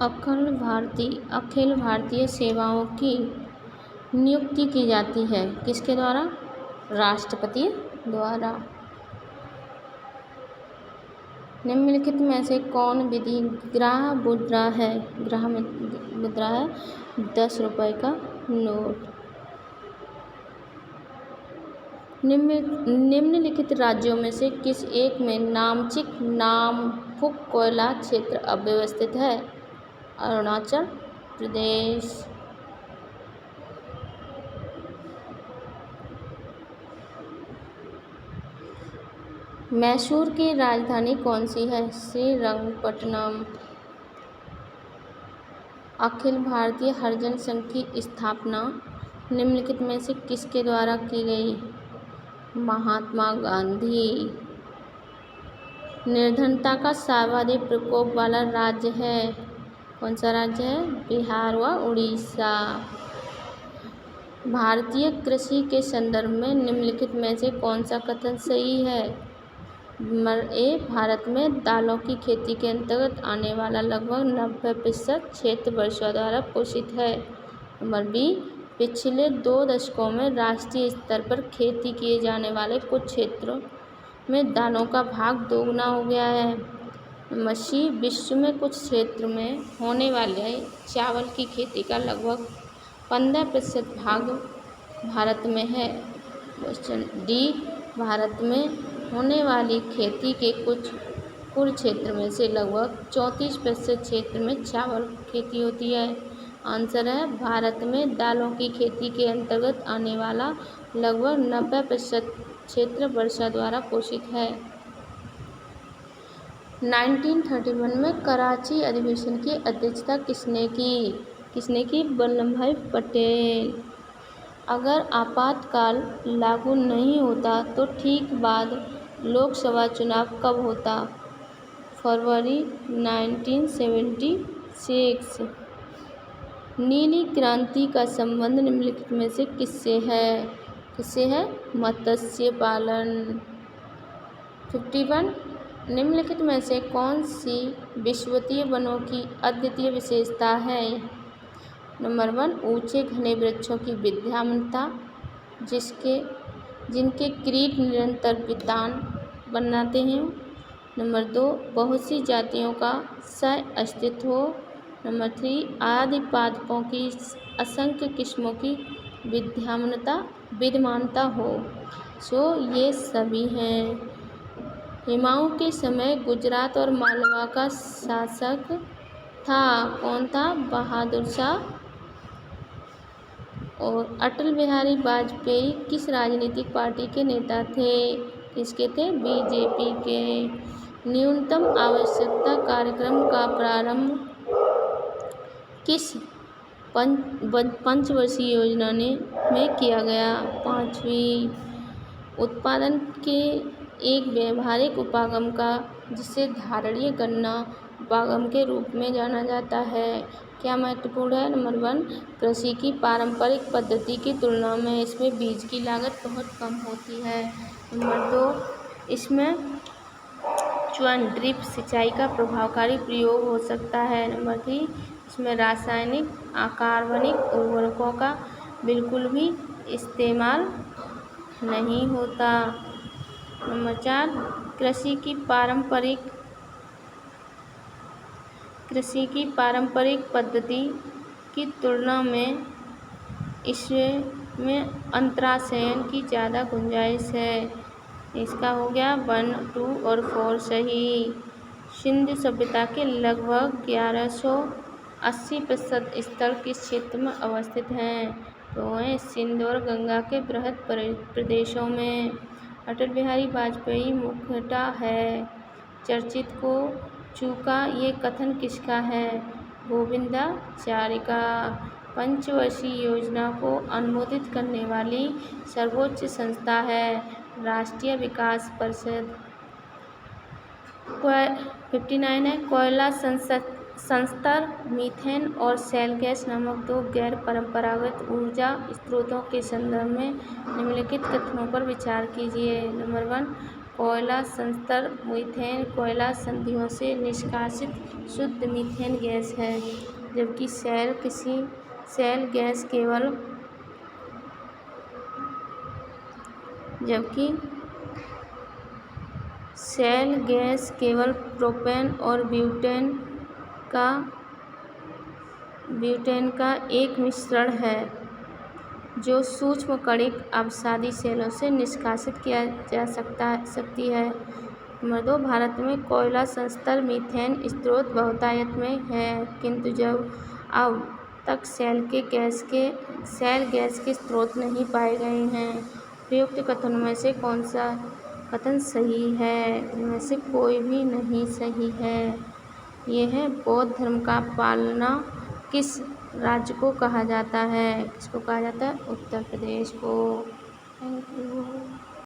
अखिल भारतीय सेवाओं की नियुक्ति की जाती है किसके द्वारा? राष्ट्रपति द्वारा। निम्नलिखित में से कौन विधि ग्राह मुद्रा है? ग्राह मुद्रा है 10 रुपये का नोट। निम्नलिखित राज्यों में से किस एक में नामचिक नामफुक कोयला क्षेत्र अव्यवस्थित है? अरुणाचल प्रदेश। मैसूर की राजधानी कौन सी है? श्रीरंगपट्टनम। अखिल भारतीय हरिजन संघ की स्थापना निम्नलिखित में से किसके द्वारा की गई? महात्मा गांधी। निर्धनता का सर्वाधिक प्रकोप वाला राज्य है? कौन सा राज्य है? बिहार व उड़ीसा। भारतीय कृषि के संदर्भ में निम्नलिखित में से कौन सा कथन सही है? नंबर ए, भारत में दालों की खेती के अंतर्गत आने वाला लगभग 90% क्षेत्र वर्षा द्वारा पोषित है। नंबर बी, पिछले 2 दशकों में राष्ट्रीय स्तर पर खेती किए जाने वाले कुछ क्षेत्रों में दालों का भाग दोगुना हो गया है। नंबर सी, विश्व में कुछ क्षेत्र में होने वाले चावल की खेती का लगभग 15% भाग भारत में है। क्वेश्चन डी, भारत में होने वाली खेती के कुल क्षेत्र में से लगभग 34% क्षेत्र में चावल खेती होती है। आंसर है भारत में दालों की खेती के अंतर्गत आने वाला लगभग 90% क्षेत्र वर्षा द्वारा पोषित है। 1931 में कराची अधिवेशन की अध्यक्षता किसने की? वल्लभ भाई पटेल। अगर आपातकाल लागू नहीं होता तो ठीक बाद लोकसभा चुनाव कब होता? फरवरी 1976। नीली क्रांति का संबंध निम्नलिखित में से किससे है? मत्स्य पालन। 51। निम्नलिखित में से कौन सी विषुवतीय वनों की अद्वितीय विशेषता है? नंबर 1, ऊंचे घने वृक्षों की विद्यमानता जिनके कीट निरंतर वितान बनाते हैं। नंबर 2, बहुत सी जातियों का सह अस्तित्व हो। नंबर 3, आदि पादपों की असंख्य किस्मों की विद्यमानता हो। ये सभी हैं। हुमायूं के समय गुजरात और मालवा का शासक था। कौन था? बहादुर शाह। और अटल बिहारी वाजपेयी किस राजनीतिक पार्टी के नेता थे? किसके थे? बीजेपी के। न्यूनतम आवश्यकता कार्यक्रम का प्रारंभ किस पंचवर्षीय योजना में किया गया? 5वीं। उत्पादन के एक व्यवहारिक उपागम का जिसे धारणीय गणना उपागम के रूप में जाना जाता है क्या महत्वपूर्ण है? नंबर 1, कृषि की पारंपरिक पद्धति की तुलना में इसमें बीज की लागत बहुत कम होती है। नंबर 2, इसमें च्वयन ड्रिप सिंचाई का प्रभावकारी प्रयोग हो सकता है। नंबर 3, इसमें रासायनिक अकार्बनिक उर्वरकों का बिल्कुल भी इस्तेमाल नहीं होता। नंबर 4, कृषि की पारंपरिक पद्धति की तुलना में इसमें अंतराशयन की ज़्यादा गुंजाइश है। इसका हो गया 1, 2 और 4 सही। सिंधु सभ्यता के लगभग 1180% स्थल किस क्षेत्र में अवस्थित हैं? तो है सिंध और गंगा के बृहद प्रदेशों में। अटल बिहारी वाजपेयी मुखर्जी है। चर्चित को चूका ये कथन किसका है? गोविंदाचार्य का। पंचवर्षीय योजना को अनुमोदित करने वाली सर्वोच्च संस्था है राष्ट्रीय विकास परिषद। 59 है, कोयला संस्तर मीथेन और शेल गैस नामक 2 गैर परंपरागत ऊर्जा स्रोतों के संदर्भ में निम्नलिखित कथनों पर विचार कीजिए। नंबर 1, कोयला संयंत्र मीथेन कोयला संयंत्रों से निष्कासित शुद्ध मीथेन गैस है, जबकि शैल गैस केवल प्रोपेन और ब्यूटेन का एक मिश्रण है जो सूक्ष्म कणिक अपसादी सेलों से निष्कासित किया जा सकती है। नंबर 2, भारत में कोयला संयंत्र मीथेन स्रोत बहुतायत में है, किंतु अब तक शैल गैस के स्रोत नहीं पाए गए हैं। उपयुक्त कथनों में से कौन सा कथन सही है? इनमें से कोई भी नहीं सही है। यह बौद्ध धर्म का पालना किस राज्य को कहा जाता है? किसको कहा जाता है? उत्तर प्रदेश को। Thank you.